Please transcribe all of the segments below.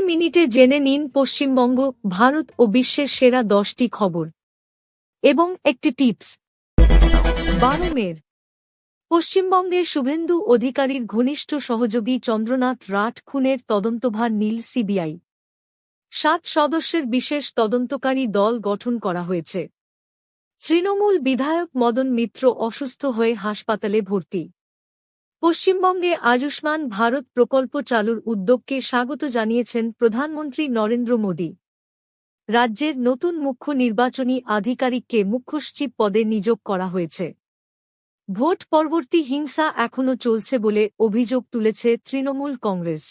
মিনিটে জেনে নিন পশ্চিমবঙ্গ, ভারত ও বিশ্বের সেরা 10টি খবর এবং একটি টিপস। 12 মের পশ্চিমবঙ্গের শুভেন্দু অধিকারীর ঘনিষ্ঠ সহযোগী চন্দ্রনাথ রাঠ খুনের তদন্তভার নিল সিবিআই। 7 সদস্যের বিশেষ তদন্তকারী দল গঠন করা হয়েছে। তৃণমূল বিধায়ক মদন মিত্র অসুস্থ হয়ে হাসপাতালে ভর্তি। পশ্চিমবঙ্গে আয়ুষ্মান ভারত প্রকল্প চালুর উদ্যোগকে স্বাগত জানিয়েছেন প্রধানমন্ত্রী নরেন্দ্র মোদী। রাজ্যের নতুন মুখ্য নির্বাচনী আধিকারিককে মুখ্য সচিব পদে নিয়োগ করা হয়েছে। ভোট পরবর্তী হিংসা এখনও চলছে বলে অভিযোগ তুলেছে তৃণমূল কংগ্রেস।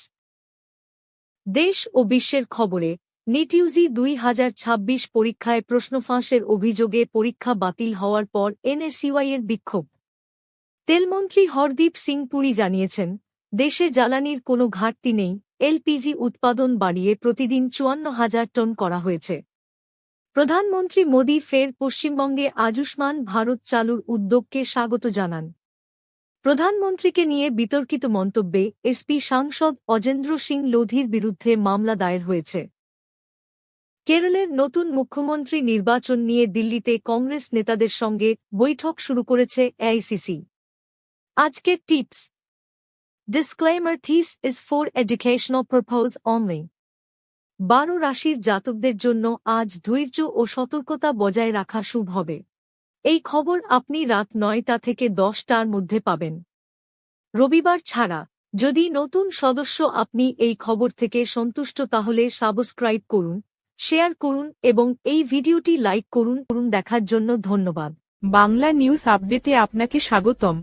দেশ ও বিশ্বের খবরে, নিট ইউজি 2026 পরীক্ষায় প্রশ্নফাঁসের অভিযোগে পরীক্ষা বাতিল হওয়ার পর এনএসইউআই-এর বিক্ষোভ। তেলমন্ত্রী হরদীপ সিং পুরী জানিয়েছেন, দেশে জ্বালানির কোনো ঘাটতি নেই, এলপিজি উৎপাদন বাড়িয়ে প্রতিদিন 54,000 টন করা হয়েছে। প্রধানমন্ত্রী মোদী ফের পশ্চিমবঙ্গে আয়ুষ্মান ভারত চালুর উদ্যোগকে স্বাগত জানান। প্রধানমন্ত্রীকে নিয়ে বিতর্কিত মন্তব্যে এসপি সাংসদ অজেন্দ্র সিং লোধির বিরুদ্ধে মামলা দায়ের হয়েছে। কেরলের নতুন মুখ্যমন্ত্রী নির্বাচন নিয়ে দিল্লিতে কংগ্রেস নেতাদের সঙ্গে বৈঠক শুরু করেছে এআইসিসি। আজকের tips. Disclaimer, this is for educational purpose only. 12 রাশির জাতকদের জন্য আজ ধৈর্য ও সতর্কতা বজায় রাখা শুভ হবে। এই খবর আপনি রাত 9টা থেকে 10টার মধ্যে পাবেন, রবিবার ছাড়া। যদি নতুন সদস্য আপনি এই খবর থেকে সন্তুষ্ট তাহলে সাবস্ক্রাইব করুন, শেয়ার করুন এবং এই ভিডিওটি লাইক করুন। দেখার জন্য ধন্যবাদ। বাংলা নিউজ আপডেটে আপনাকে স্বাগতম।